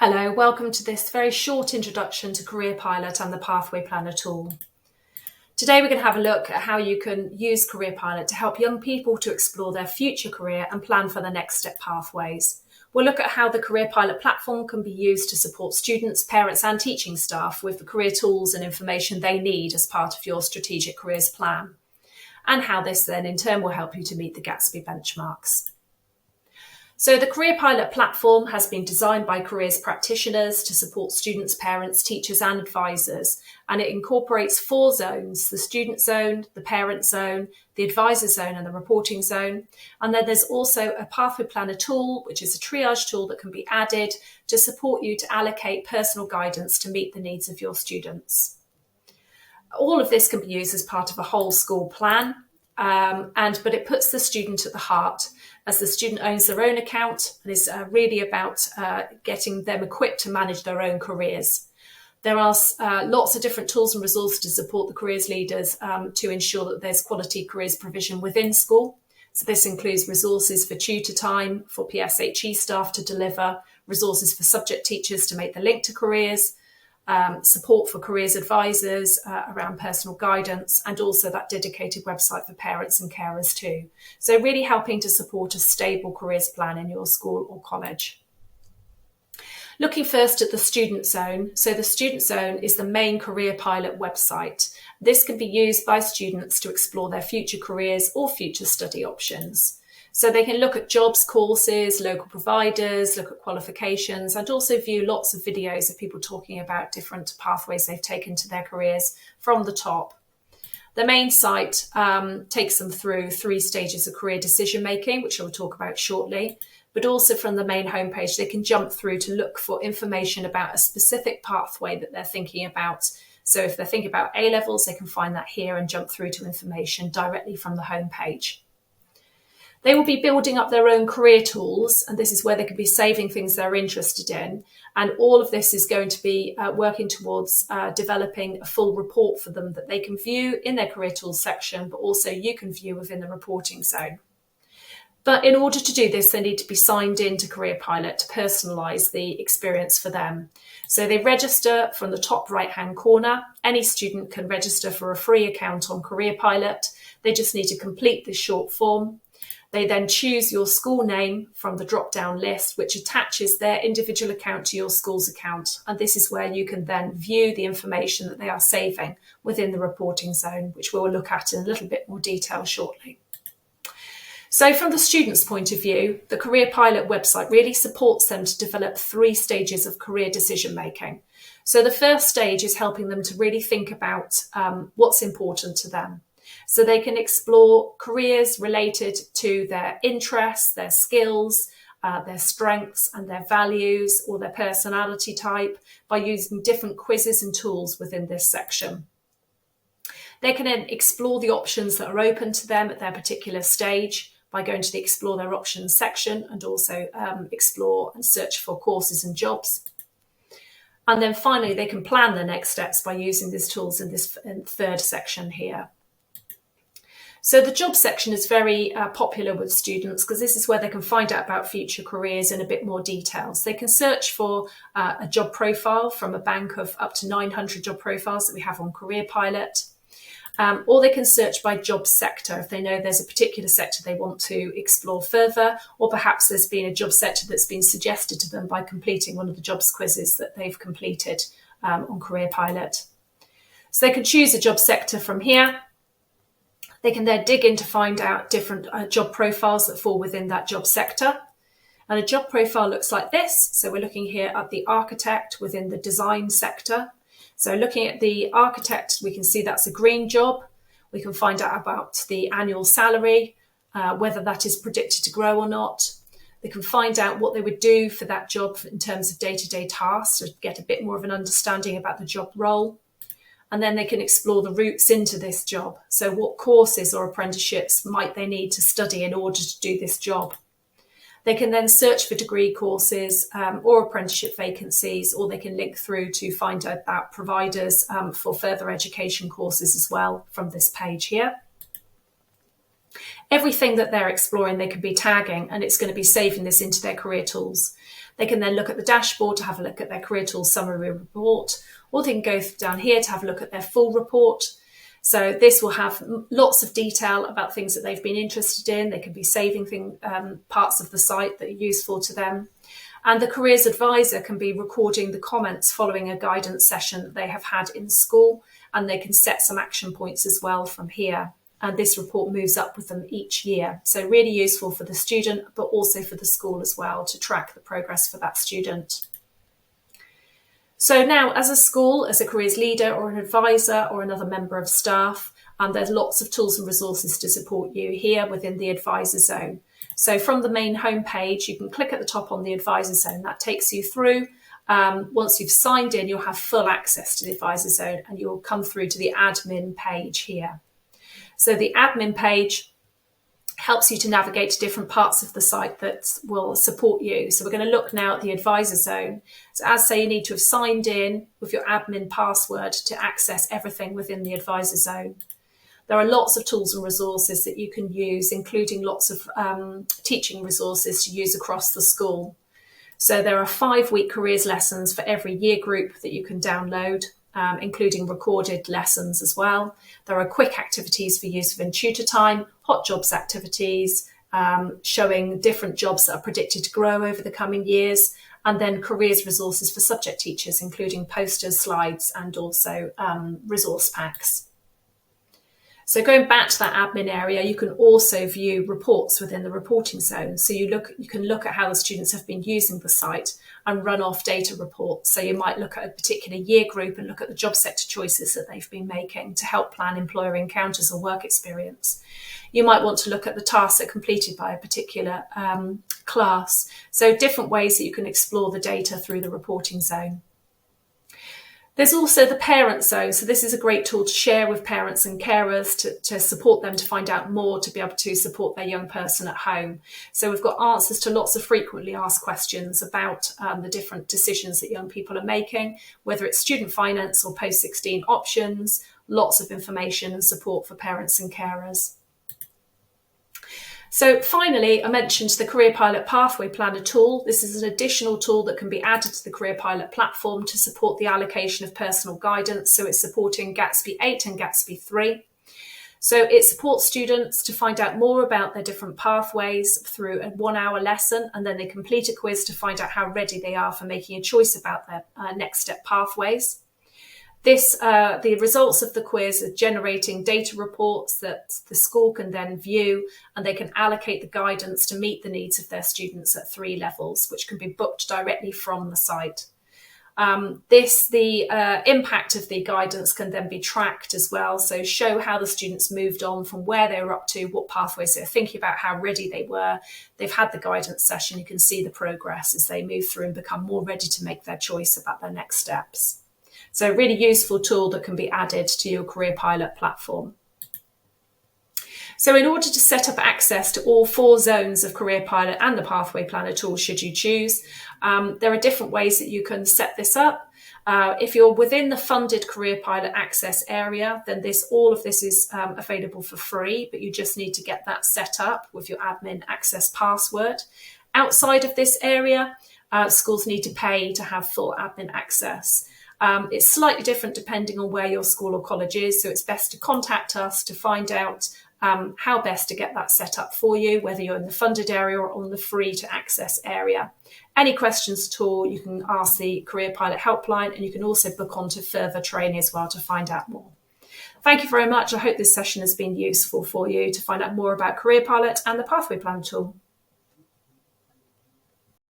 Hello, welcome to this very short introduction to Careerpilot and the Pathway Planner tool. Today we're going to have a look at how you can use Careerpilot to help young people to explore their future career and plan for the next step pathways. We'll look at how the Careerpilot platform can be used to support students, parents and teaching staff with the career tools and information they need as part of your strategic careers plan, and how this then in turn will help you to meet the Gatsby benchmarks. So the Careerpilot platform has been designed by careers practitioners to support students, parents, teachers and advisors, and it incorporates 4 zones: the student zone, the parent zone, the advisor zone and the reporting zone. And then there's also a pathway planner tool, which is a triage tool that can be added to support you to allocate personal guidance to meet the needs of your students. All of this can be used as part of a whole school plan, but it puts the student at the heart, as the student owns their own account and is really about getting them equipped to manage their own careers. There are lots of different tools and resources to support the careers leaders to ensure that there's quality careers provision within school. So this includes resources for tutor time, for PSHE staff to deliver, resources for subject teachers to make the link to careers, support for careers advisors around personal guidance, and also that dedicated website for parents and carers too. So really helping to support a stable careers plan in your school or college. Looking first at the student zone. So the student zone is the main Careerpilot website. This can be used by students to explore their future careers or future study options. So they can look at jobs, courses, local providers, look at qualifications, and also view lots of videos of people talking about different pathways they've taken to their careers from the top. The main site takes them through 3 stages of career decision making, which I'll talk about shortly. But also from the main homepage, they can jump through to look for information about a specific pathway that they're thinking about. So if they're thinking about A-levels, they can find that here and jump through to information directly from the homepage. They will be building up their own career tools, and this is where they could be saving things they're interested in. And all of this is going to be working towards developing a full report for them that they can view in their career tools section, but also you can view within the reporting zone. But in order to do this, they need to be signed in to Careerpilot to personalise the experience for them. So they register from the top right-hand corner. Any student can register for a free account on Careerpilot. They just need to complete this short form. They then choose your school name from the drop-down list, which attaches their individual account to your school's account. And this is where you can then view the information that they are saving within the reporting zone, which we'll look at in a little bit more detail shortly. So from the student's point of view, the Careerpilot website really supports them to develop 3 stages of career decision making. So the first stage is helping them to really think about what's important to them. So they can explore careers related to their interests, their skills, their strengths and their values, or their personality type, by using different quizzes and tools within this section. They can then explore the options that are open to them at their particular stage by going to the Explore Their Options section, and also explore and search for courses and jobs. And then finally, they can plan their next steps by using these tools in this 3rd section here. So the job section is very popular with students, because this is where they can find out about future careers in a bit more detail. So they can search for a job profile from a bank of up to 900 job profiles that we have on Careerpilot. Or they can search by job sector if they know there's a particular sector they want to explore further, or perhaps there's been a job sector that's been suggested to them by completing one of the jobs quizzes that they've completed on Careerpilot. So they can choose a job sector from here. They can then dig in to find out different job profiles that fall within that job sector. And a job profile looks like this. So we're looking here at the architect within the design sector. So looking at the architect, we can see that's a green job. We can find out about the annual salary, whether that is predicted to grow or not. They can find out what they would do for that job in terms of day-to-day tasks, to get a bit more of an understanding about the job role. And then they can explore the routes into this job. So what courses or apprenticeships might they need to study in order to do this job? They can then search for degree courses or apprenticeship vacancies, or they can link through to find out about providers for further education courses as well from this page here. Everything that they're exploring, they can be tagging, and it's going to be saving this into their career tools. They can then look at the dashboard to have a look at their Career Tools summary report, or they can go down here to have a look at their full report. So this will have lots of detail about things that they've been interested in. They can be saving parts of the site that are useful to them. And the careers advisor can be recording the comments following a guidance session that they have had in school, and they can set some action points as well from here. And this report moves up with them each year. So really useful for the student, but also for the school as well, to track the progress for that student. So now, as a school, as a careers leader or an advisor or another member of staff, there's lots of tools and resources to support you here within the advisor zone. So from the main homepage, you can click at the top on the advisor zone. That takes you through. Once you've signed in, you'll have full access to the advisor zone, and you'll come through to the admin page here. So the admin page helps you to navigate to different parts of the site that will support you. So we're going to look now at the advisor zone. So as say, you need to have signed in with your admin password to access everything within the advisor zone. There are lots of tools and resources that you can use, including lots of teaching resources to use across the school. So there are 5-week careers lessons for every year group that you can download, including recorded lessons as well. There are quick activities for use within tutor time, hot jobs activities, showing different jobs that are predicted to grow over the coming years, and then careers resources for subject teachers, including posters, slides, and also resource packs. So going back to that admin area, you can also view reports within the reporting zone. So you can look at how the students have been using the site and run off data reports. So you might look at a particular year group and look at the job sector choices that they've been making to help plan employer encounters or work experience. You might want to look at the tasks that are completed by a particular class. So different ways that you can explore the data through the reporting zone. There's also the parent zone. So this is a great tool to share with parents and carers to support them to find out more, to be able to support their young person at home. So we've got answers to lots of frequently asked questions about the different decisions that young people are making, whether it's student finance or post-16 options, lots of information and support for parents and carers. So finally, I mentioned the Careerpilot Pathway Planner tool. This is an additional tool that can be added to the Careerpilot platform to support the allocation of personal guidance. So it's supporting Gatsby 8 and Gatsby 3. So it supports students to find out more about their different pathways through a 1-hour lesson, and then they complete a quiz to find out how ready they are for making a choice about their next step pathways. The results of the quiz are generating data reports that the school can then view, and they can allocate the guidance to meet the needs of their students at 3 levels, which can be booked directly from the site. The impact of the guidance can then be tracked as well, so show how the students moved on from where they were up to, what pathways they're thinking about, how ready they were. They've had the guidance session, you can see the progress as they move through and become more ready to make their choice about their next steps. So a really useful tool that can be added to your Careerpilot platform. So in order to set up access to all 4 zones of Careerpilot and the Pathway Planner tool, should you choose, there are different ways that you can set this up. If you're within the funded Careerpilot access area, then all of this is available for free, but you just need to get that set up with your admin access password. Outside of this area, schools need to pay to have full admin access. It's slightly different depending on where your school or college is, so it's best to contact us to find out how best to get that set up for you, whether you're in the funded area or on the free to access area. Any questions at all, you can ask the Careerpilot helpline, and you can also book on to further training as well to find out more. Thank you very much. I hope this session has been useful for you to find out more about Careerpilot and the Pathway Planner tool.